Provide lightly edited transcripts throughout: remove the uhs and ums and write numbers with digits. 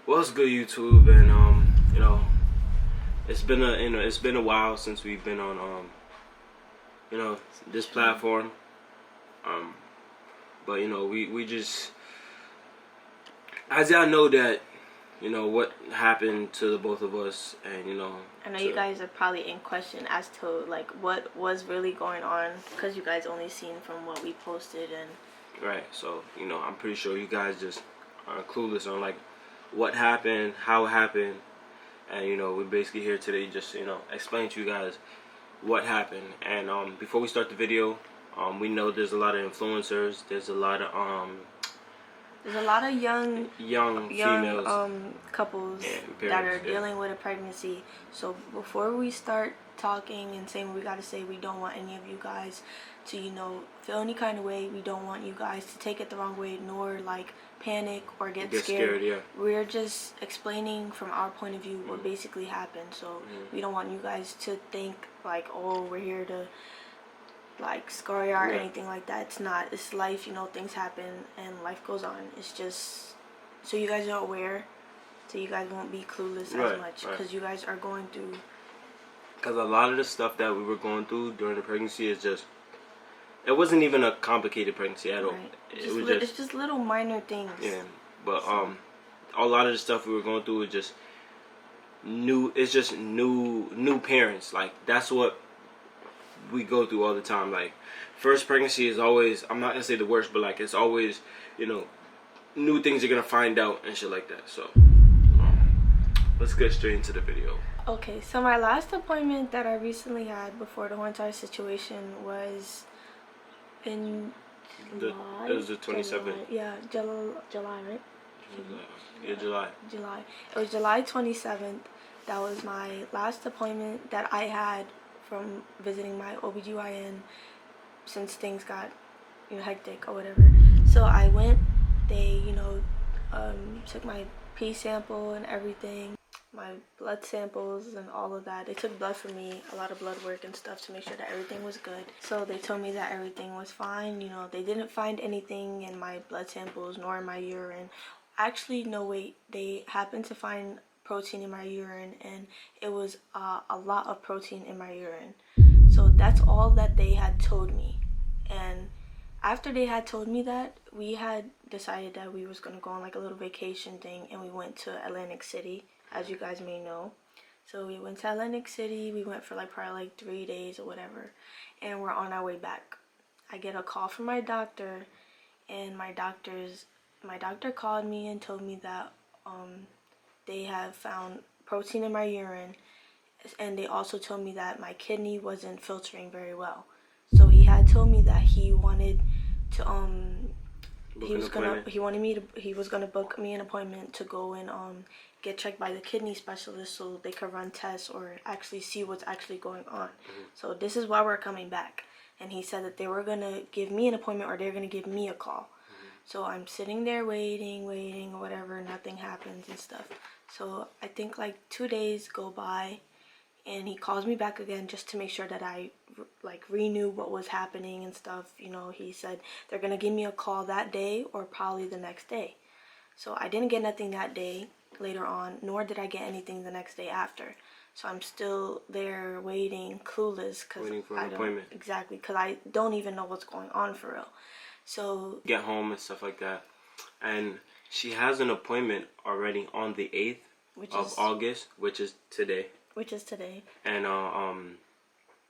What's good, YouTube? And it's been a while since we've been on this platform. Um, but we just, as y'all know, that what happened to the both of us, and I know you guys are probably in question as to like what was really going on, because you guys only seen from what we posted. And right. So I'm pretty sure you guys just are clueless on like what happened, how it happened, and we're basically here today just explain to you guys what happened. And before we start the video, we know there's a lot of influencers, there's a lot of young females couples and that are parents, dealing with a pregnancy. So before we start talking and saying what we gotta say, we don't want any of you guys to feel any kind of way. We don't want you guys to take it the wrong way, nor like panic or get scared. Yeah. We're just explaining from our point of view what basically happened. So we don't want you guys to think like, oh, we're here to like scar you or anything like that. It's not. It's life. Things happen and life goes on. It's just so you guys are aware, so you guys won't be clueless as much, because you guys are going through. Because a lot of the stuff that we were going through during the pregnancy is just, it wasn't even a complicated pregnancy at all. It's just little minor things. Yeah, but a lot of the stuff we were going through is just new. It's just new parents. Like that's what we go through all the time. Like first pregnancy is always, I'm not gonna say the worst, but like it's always new things you're gonna find out and shit like that. So let's get straight into the video. Okay, so my last appointment that I recently had before the whole entire situation was in July. It was the 27th. Yeah, July, right? Yeah, July. July. It was July 27th. That was my last appointment that I had from visiting my OBGYN since things got hectic or whatever. So I went. They took my pee sample and everything, my blood samples and all of that. They took blood from me, a lot of blood work and stuff, to make sure that everything was good. So they told me that everything was fine. They didn't find anything in my blood samples nor in my urine. Actually, no, wait, they happened to find protein in my urine, and it was a lot of protein in my urine. So that's all that they had told me. And after they had told me that, we had decided that we was gonna go on like a little vacation thing, and we went to Atlantic City, as you guys may know. So we went to Atlantic City. We went for like probably like 3 days or whatever, and we're on our way back. I get a call from my doctor, and my doctor called me and told me that they have found protein in my urine, and they also told me that my kidney wasn't filtering very well. So he had told me that he wanted to he was gonna book me an appointment to go and get checked by the kidney specialist, so they could run tests or actually see what's actually going on. So this is why we're coming back. And he said that they were gonna give me an appointment, or they're gonna give me a call. So I'm sitting there waiting or whatever, nothing happens and stuff. So I think like 2 days go by, and he calls me back again just to make sure that I like renew what was happening and stuff. He said they're gonna give me a call that day or probably the next day. So I didn't get nothing that day later on, nor did I get anything the next day after. So I'm still there waiting, clueless, Waiting for an appointment. Exactly, because I don't even know what's going on for real. So get home and stuff like that, and she has an appointment already on the 8th of August, which is today. And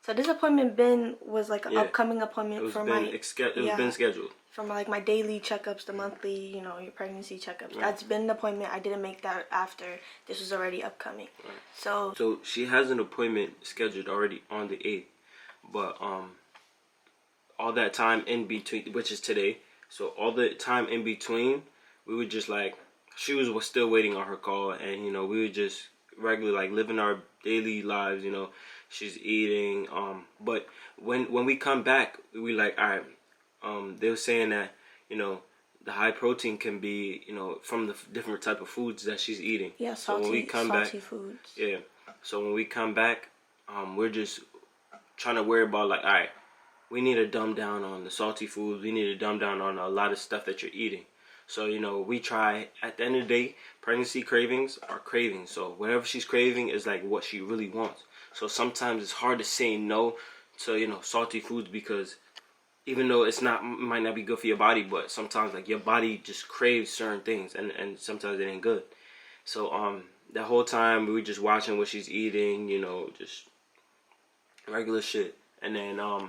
so this appointment was like an upcoming appointment for been scheduled from like my daily checkups, the monthly, your pregnancy checkups. Right. That's been an appointment. I didn't make that after. This was already upcoming. Right. So she has an appointment scheduled already on the 8th, but all that time in between, which is today, so all the time in between, we were just like, she was still waiting on her call, and we were just regularly like living our daily lives. She's eating, but when we come back, we like, all right, they were saying that the high protein can be from the different type of foods that she's eating. Yeah, salty foods. Yeah, so when we come back, we're just trying to worry about like, all right, we need to dumb down on the salty foods. We need to dumb down on a lot of stuff that you're eating. So, we try, at the end of the day, pregnancy cravings are cravings. So whatever she's craving is like what she really wants. So sometimes it's hard to say no to, salty foods, because even though might not be good for your body, but sometimes like your body just craves certain things, and sometimes it ain't good. So that whole time we were just watching what she's eating, just regular shit. And then a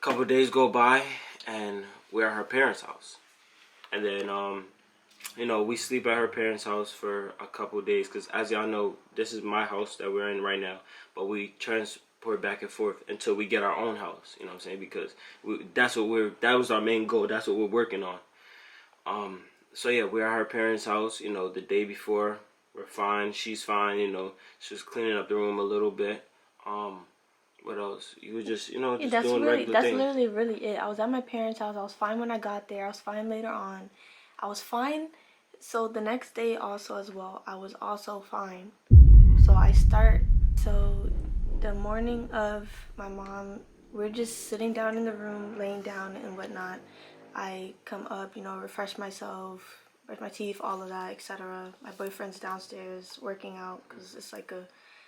couple of days go by and we're at her parents' house. And then we sleep at her parents' house for a couple of days, because as y'all know, this is my house that we're in right now, but we transport back and forth until we get our own house. You know what I'm saying? Because that was our main goal. That's what we're working on. So yeah, we're at her parents' house. The day before, we're fine. She's fine. She was cleaning up the room a little bit. What else? You were just Yeah, just that's doing really regular that's things. literally really it. I was at my parents' house. I was fine when I got there. I was fine later on. I was fine. So the next day also as well, I was also fine. So so the morning of my mom, we're just sitting down in the room, laying down and whatnot. I come up, refresh myself, brush my teeth, all of that, etc. My boyfriend's downstairs working out, because it's like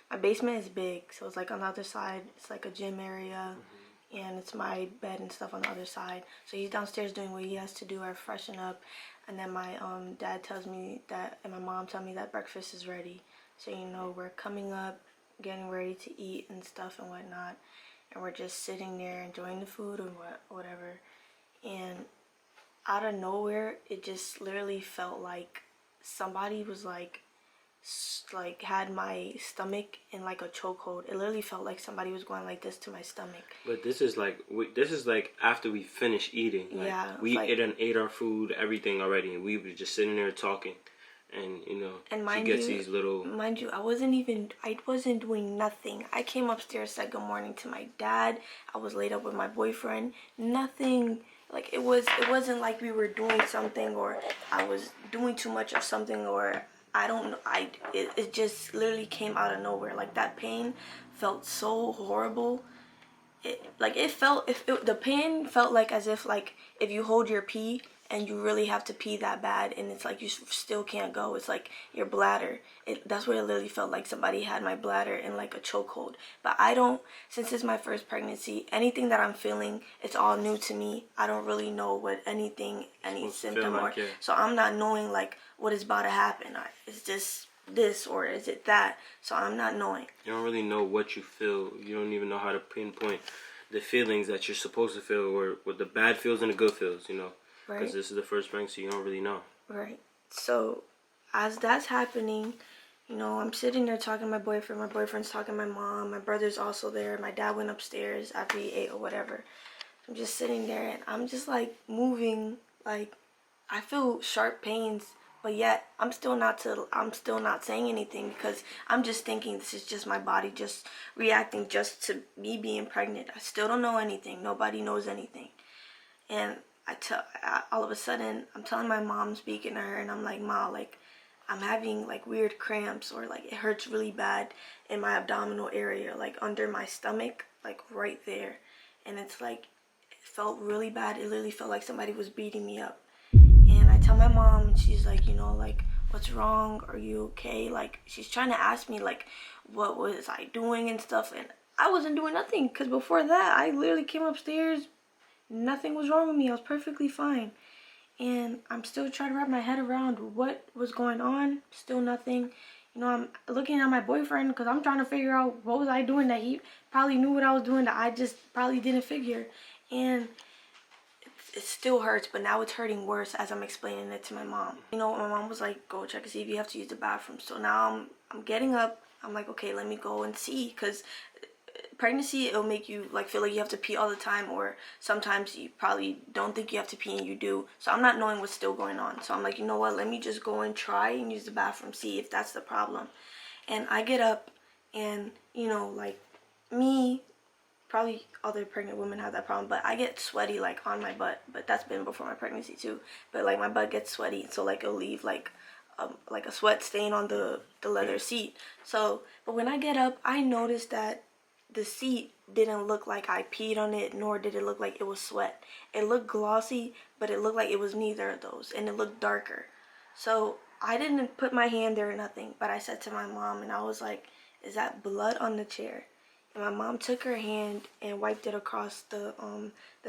my basement is big, so it's like on the other side, it's like a gym area, and it's my bed and stuff on the other side. So he's downstairs doing what he has to do, or freshen up, and then my dad tells me that, and my mom tell me that breakfast is ready. So we're coming up, getting ready to eat and stuff and whatnot, and we're just sitting there enjoying the food or whatever, and out of nowhere, it just literally felt like somebody was like had my stomach in like a chokehold. It literally felt like somebody was going like this to my stomach. But this is like after we finish eating. Like, yeah, we ate our food, everything already, and we were just sitting there talking, and and she gets these little. Mind you, I wasn't doing nothing. I came upstairs, said good morning to my dad. I was laid up with my boyfriend. Nothing. Like it wasn't like we were doing something, or I was doing too much of something, or I don't know. It just literally came out of nowhere. Like that pain felt so horrible. The pain felt like as if like if you hold your pee and you really have to pee that bad, and it's like you still can't go. It's like your bladder. That's what it literally felt like. Somebody had my bladder in like a chokehold. But since it's my first pregnancy, anything that I'm feeling, it's all new to me. I don't really know what any symptom like, yeah. so I'm not knowing like what is about to happen. Is this or is it that? So I'm not knowing. You don't really know what you feel. You don't even know how to pinpoint the feelings that you're supposed to feel, or what the bad feels and the good feels. Right. Because this is the first pregnancy, you don't really know. Right. So as that's happening, I'm sitting there talking to my boyfriend. My boyfriend's talking to my mom. My brother's also there. My dad went upstairs after he ate or whatever. I'm just sitting there and I'm just like moving. Like I feel sharp pains, but yet I'm still not saying anything, because I'm just thinking this is just my body just reacting just to me being pregnant. I still don't know anything. Nobody knows anything. And all of a sudden, I'm telling my mom, speaking to her, and I'm like, Ma, like, I'm having like weird cramps, or like it hurts really bad in my abdominal area, like under my stomach, like right there. And it's like, it felt really bad. It literally felt like somebody was beating me up. And I tell my mom, and she's like, like, what's wrong? Are you okay? Like, she's trying to ask me, like, what was I doing and stuff. And I wasn't doing nothing, because before that, I literally came upstairs. Nothing was wrong with me. I was perfectly fine. And I'm still trying to wrap my head around what was going on. Still nothing. I'm looking at my boyfriend, because I'm trying to figure out what was I doing that he probably knew what I was doing that I just probably didn't figure. And it still hurts, but now it's hurting worse as I'm explaining it to my mom. My mom was like, go check and see if you have to use the bathroom. So now I'm getting up. I'm like, okay, let me go and see, because pregnancy, it'll make you like feel like you have to pee all the time, or sometimes you probably don't think you have to pee and you do. So I'm not knowing what's still going on. So I'm like, you know what, let me just go and try and use the bathroom, see if that's the problem. And I get up, and like me, probably other pregnant women have that problem, but I get sweaty like on my butt. But that's been before my pregnancy too. But like my butt gets sweaty, so like it'll leave like a sweat stain on the leather seat. So but when I get up, I notice that the seat didn't look like I peed on it, nor did it look like it was sweat. It looked glossy, but it looked like it was neither of those, and it looked darker. So I didn't put my hand there or nothing, but I said to my mom, and I was like, is that blood on the chair? And my mom took her hand and wiped it across the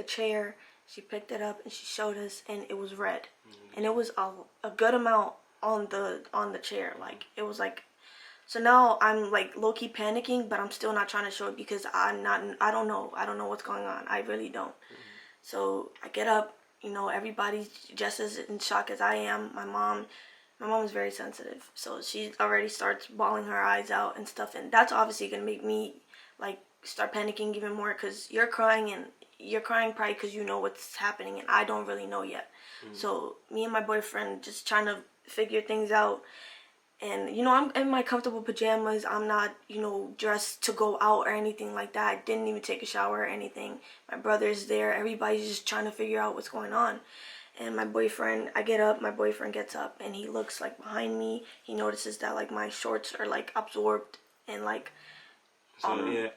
chair. She picked it up and she showed us, and it was red, and it was a good amount on the chair. Like, it was like, so now I'm like low key panicking, but I'm still not trying to show it because I don't know what's going on. I really don't. So I get up, everybody's just as in shock as I am. My mom is very sensitive, so she already starts bawling her eyes out and stuff, and that's obviously gonna make me like start panicking even more, because you're crying probably because you know what's happening, and I don't really know yet. So me and my boyfriend just trying to figure things out. And, I'm in my comfortable pajamas. I'm not, dressed to go out or anything like that. I didn't even take a shower or anything. My brother's there. Everybody's just trying to figure out what's going on. And I get up, my boyfriend gets up, and he looks, like, behind me. He notices that, like, my shorts are, like, absorbed and, like... So, yeah,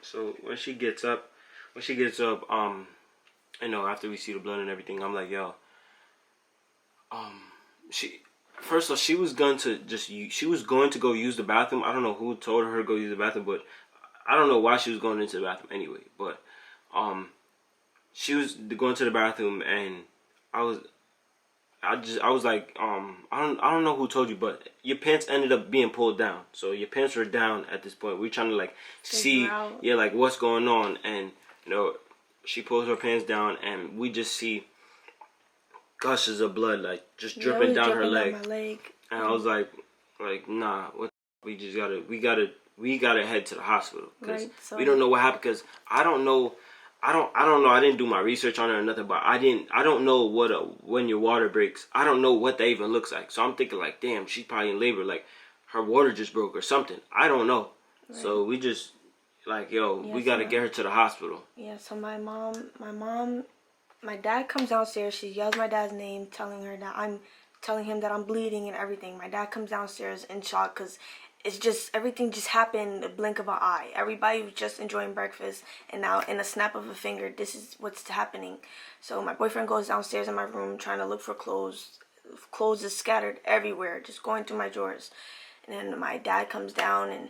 so when she gets up, after we see the blood and everything, I'm like, yo, First off, she was going to go use the bathroom. I don't know who told her to go use the bathroom, but I don't know why she was going into the bathroom anyway. But she was going to the bathroom, and I was like, I don't know who told you, but your pants ended up being pulled down. So your pants were down at this point. We're trying to like see, like what's going on, and she pulls her pants down, and we just see gushes of blood, like just dripping down her leg. And I was like, nah, we gotta head to the hospital, because we don't know what happened. Because I don't know. I didn't do my research on it or nothing, but I don't know when your water breaks. I don't know what that even looks like. So I'm thinking like, damn, she's probably in labor. Like her water just broke or something. I don't know. Right. So we just like, we gotta get her to the hospital. Yeah. So my dad comes downstairs. She yells my dad's name, telling him that I'm bleeding and everything. My dad comes downstairs in shock, because everything just happened in the blink of an eye. Everybody was just enjoying breakfast, and now in a snap of a finger, this is what's happening. So my boyfriend goes downstairs in my room trying to look for clothes. Clothes is scattered everywhere, just going through my drawers. And then my dad comes down, and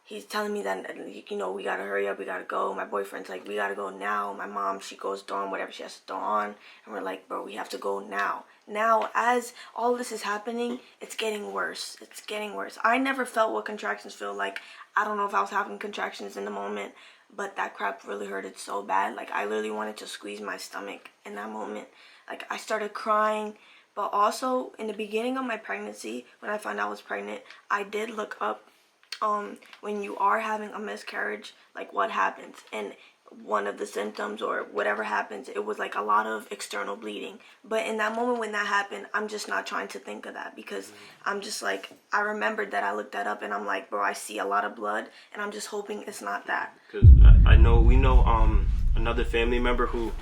he's telling me that, we gotta hurry up, we gotta go. My boyfriend's like, we gotta go now. My mom, she goes throw on whatever she has to throw on. And we're like, bro, we have to go now. Now, as all this is happening, it's getting worse. It's getting worse. I never felt what contractions feel like. I don't know if I was having contractions in the moment, but that crap really hurted so bad. Like, I literally wanted to squeeze my stomach in that moment. Like, I started crying. But also, in the beginning of my pregnancy, when I found out I was pregnant, I did look up when you are having a miscarriage, like what happens. And one of the symptoms or whatever happens, it was like a lot of external bleeding. But in that moment when that happened, I'm just not trying to think of that, because I'm just like, I remembered that I looked that up, and I'm like, bro, I see a lot of blood, and I'm just hoping it's not that. Because we know another family member who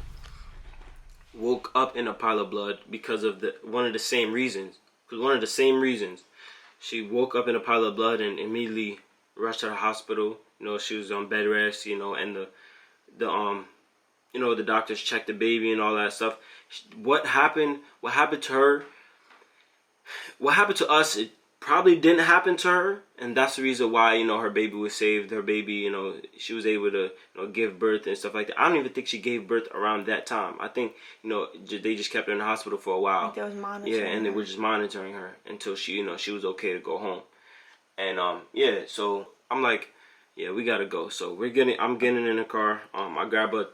woke up in a pile of blood because of one of the same reasons. She woke up in a pile of blood and immediately rushed to the hospital. She was on bed rest, and the doctors checked the baby and all that stuff. What happened to her, what happened to us, it probably didn't happen to her, and that's the reason why, her baby was saved. Her baby, she was able to, give birth and stuff like that. I don't even think she gave birth around that time. I think, they just kept her in the hospital for a while. Like they was monitoring her. They were just monitoring her until she was okay to go home. And, so I'm like, yeah, we gotta go. So I'm getting in the car. I grab a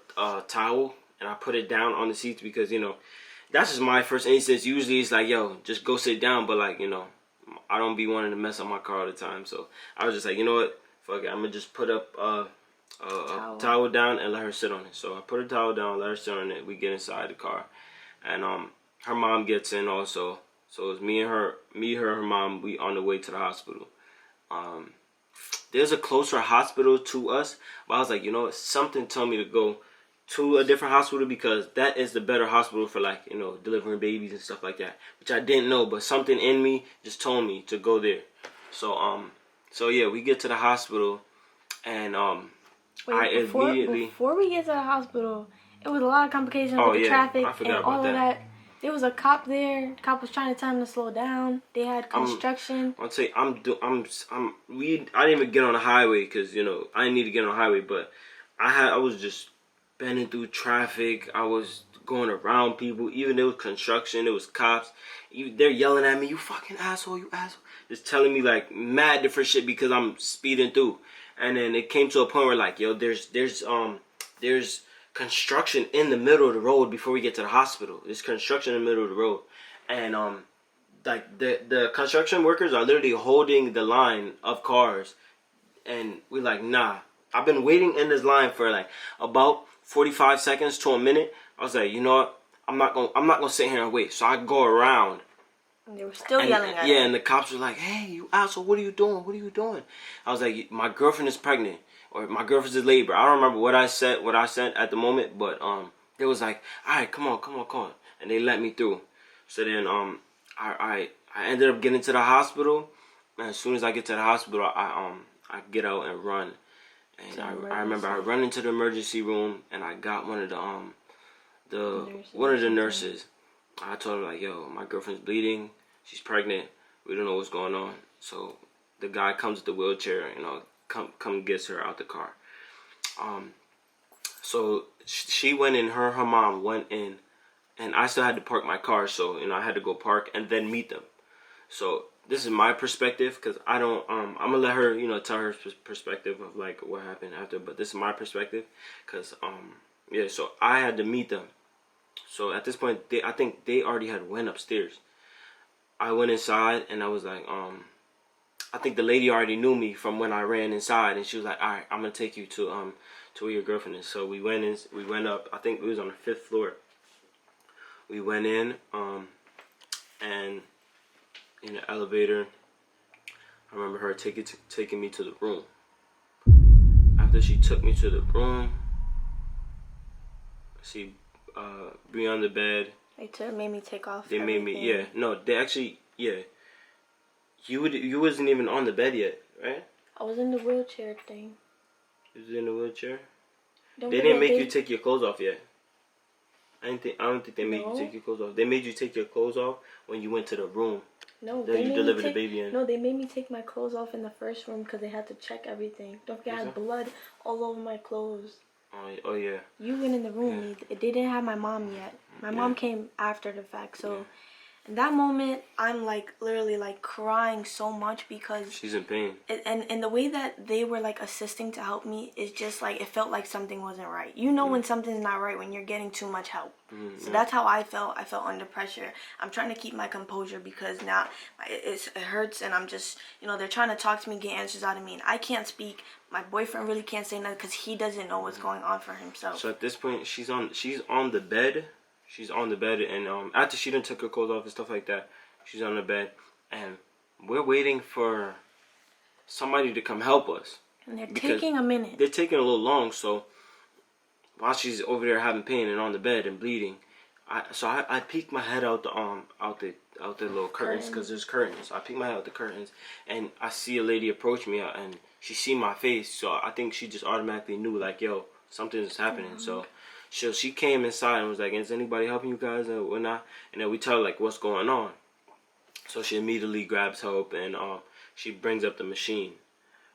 towel and I put it down on the seats, because, that's just my first instance. Usually it's like, yo, just go sit down. But like, I don't be wanting to mess up my car all the time. So I was just like, you know what? Fuck it. I'm gonna just put up a towel down and let her sit on it. So I put a towel down, let her sit on it. We get inside the car, and her mom gets in also. So it's me, her, her mom. We on the way to the hospital. There's a closer hospital to us, but I was like, something told me to go to a different hospital, because that is the better hospital for like, delivering babies and stuff like that, which I didn't know, but something in me just told me to go there. So yeah, we get to the hospital, and Before we get to the hospital, it was a lot of complications Oh, with the yeah, traffic I forgot and all about of that. that. There was a cop there. The cop was trying to tell him to slow down. They had construction. I'll tell you, I didn't even get on the highway because I didn't need to get on the highway, but I was just bending through traffic. I was going around people. Even there was construction, there was cops. They're yelling at me, "You fucking asshole, you asshole!" Just telling me like mad different shit because I'm speeding through. And then it came to a point where like, yo, there's construction in the middle of the road before we get to the hospital. There's construction in the middle of the road, and like the construction workers are literally holding the line of cars, and we're like, nah. I've been waiting in this line for like about 45 seconds to a minute. I was like, you know what? I'm not gonna sit here and wait. So I go around. And they were still yelling at Yeah, him. and the cops were like, hey, you asshole, what are you doing? What are you doing? I was like, my girlfriend is pregnant, or my girlfriend's in labor. I don't remember what I said at the moment, but they was like, all right, come on, and they let me through. So then I ended up getting to the hospital, and as soon as I get to the hospital, I get out and run, and I remember I run into the emergency room, and I got one of the nurses. I told her like, yo, my girlfriend's bleeding, she's pregnant, we don't know what's going on. So the guy comes with the wheelchair, come gets her out the car. So she went in, her mom went in, and I still had to park my car, so I had to go park and then meet them. So this is my perspective, because I don't I'm gonna let her tell her perspective of like what happened after, but this is my perspective, because yeah, so I had to meet them. So at this point, I think they already had went upstairs. I went inside, and I was like, I think the lady already knew me from when I ran inside, and she was like, all right, I'm gonna take you to where your girlfriend is. So we went up. I think we was on the 5th floor. We went in, and in the elevator, I remember her taking me to the room. After she took me to the room, she be on the bed. They made me take off. They everything. made me, yeah. No, they actually, yeah. You wasn't even on the bed yet, right? I was in the wheelchair thing. You was in the wheelchair. They didn't make you take your clothes off yet. I don't think they made No. you take your clothes off. They made you take your clothes off when you went to the room. No, that you delivered the baby in. No, they made me take my clothes off in the first room because they had to check everything. Don't forget, I had blood all over my clothes. Oh yeah. You went in the room. Yeah. They didn't have my mom yet. My mom came after the fact. So in that moment, I'm like literally like crying so much because she's in pain. And the way that they were like assisting to help me is just like it felt like something wasn't right. You know when something's not right when you're getting too much help. So that's how I felt. I felt under pressure. I'm trying to keep my composure because now it hurts, and I'm just they're trying to talk to me, get answers out of me, and I can't speak. My boyfriend really can't say nothing because he doesn't know what's going on for himself. So at this point, she's on the bed. She's on the bed, and after she done took her clothes off and stuff like that, she's on the bed, and we're waiting for somebody to come help us. And they're taking a minute. They're taking a little long, so while she's over there having pain and on the bed and bleeding, I peeked my head out the little curtains, because there's curtains. So I peeked my head out the curtains, and I see a lady approach me, and she see my face, so I think she just automatically knew like, yo, something's happening. So she came inside and was like, is anybody helping you guys or whatnot? And then we tell her like what's going on. So she immediately grabs help, and she brings up the machine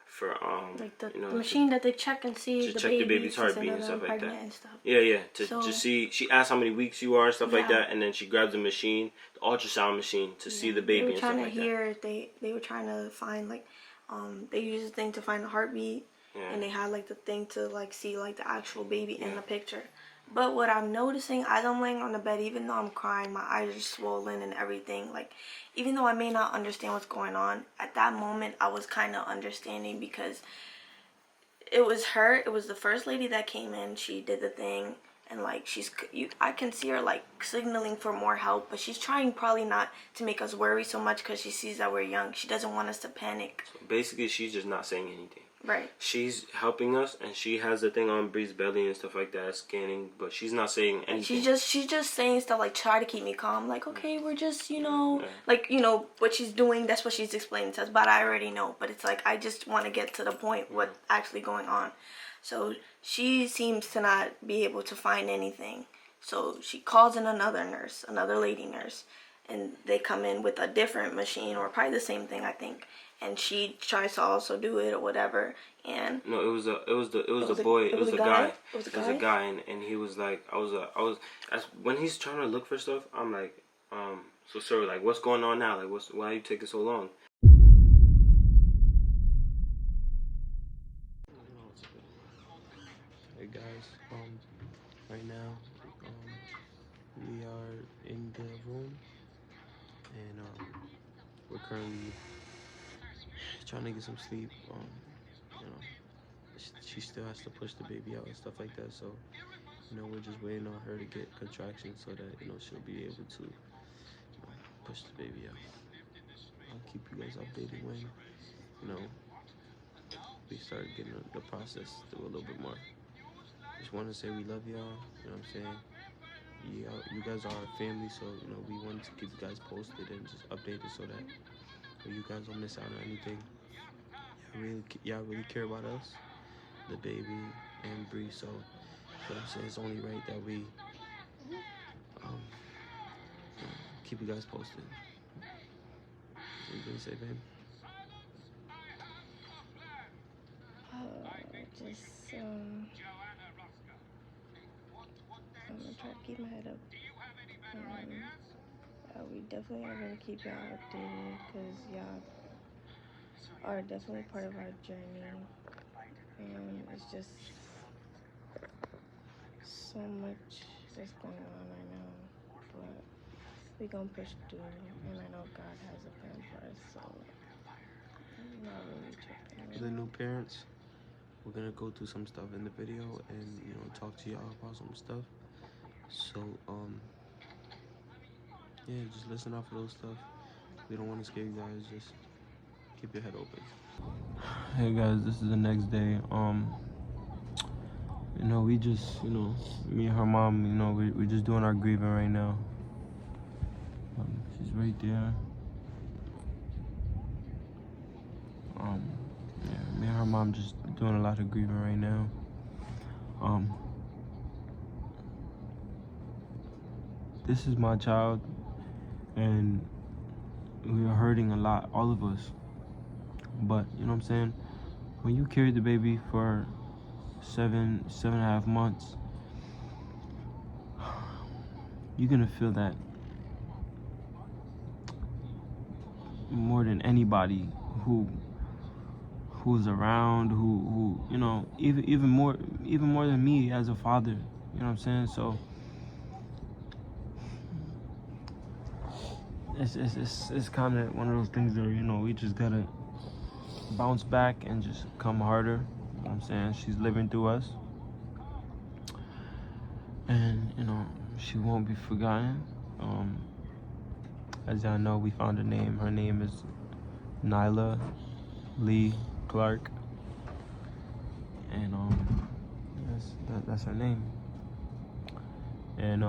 for like the machine that they check and see check the baby's heartbeat and stuff like that. And stuff. Yeah, to see. She asked how many weeks you are and stuff like that, and then she grabs the machine, the ultrasound machine, to see the baby and stuff like that. They were trying to hear. They were trying to find like they use the thing to find the heartbeat. Yeah. And they had like the thing to like see like the actual baby in the picture. But what I'm noticing as I'm laying on the bed, even though I'm crying, my eyes are swollen and everything, like even though I may not understand what's going on, at that moment I was kind of understanding because it was her. It was the first lady that came in. She did the thing, and like I can see her like signaling for more help, but she's trying probably not to make us worry so much because she sees that we're young. She doesn't want us to panic. So basically, she's just not saying anything. Right. She's helping us, and she has the thing on Bree's belly and stuff like that, scanning. But she's not saying anything. She's just saying stuff like try to keep me calm. Like, okay, we're just, like, what she's doing. That's what she's explaining to us. But I already know. But it's like I just want to get to the point what's actually going on. So she seems to not be able to find anything. So she calls in another nurse, another lady nurse, and they come in with a different machine, or probably the same thing, I think. And she tries to also do it or whatever. And no, it was a guy. It was a guy, and he was like, when he's trying to look for stuff, I'm like, so sir, like, what's going on now? Like, why are you taking so long? Hey guys, right now, we are in the room, and we're currently trying to get some sleep. She still has to push the baby out and stuff like that, so we're just waiting on her to get contractions so that she'll be able to push the baby out. I'll keep you guys updated when we start getting the process through a little bit more. Just want to say we love y'all. You know what I'm saying? You guys are our family, so we wanted to keep you guys posted and just updated so that you guys don't miss out on anything. Y'all really care about us, the baby, and Bree. So I'm saying it's only right that we keep you guys posted. Anything to say, babe? I'm gonna try to keep my head up. We definitely are gonna keep y'all updated because y'all are definitely part of our journey, and it's just so much that's going on right now, but we gonna push through, and I know God has a plan for us, so I'm not really tripping. For the new parents, we're gonna go through some stuff in the video and talk to y'all about some stuff. So yeah, just listen out for those stuff. We don't want to scare you guys. Just keep your head open. Hey guys, this is the next day. We just, me and her mom, we're just doing our grieving right now. She's right there. Yeah, me and her mom just doing a lot of grieving right now. This is my child, and we are hurting a lot, all of us. But you know what I'm saying? When you carry the baby for 7.5 months, you're gonna feel that more than anybody who's around, who even more than me as a father. You know what I'm saying? So it's kind of one of those things that we just gotta bounce back and just come harder. You know what I'm saying? She's living through us, and she won't be forgotten. As y'all know, we found her name. Her name is Nyla Lee Clark, and that's her name. And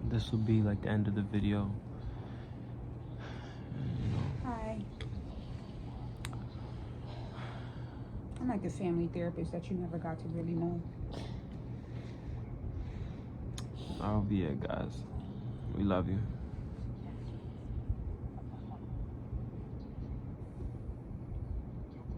this will be like the end of the video. Hi. I'm like a family therapist that you never got to really know. That'll be it, guys. We love you.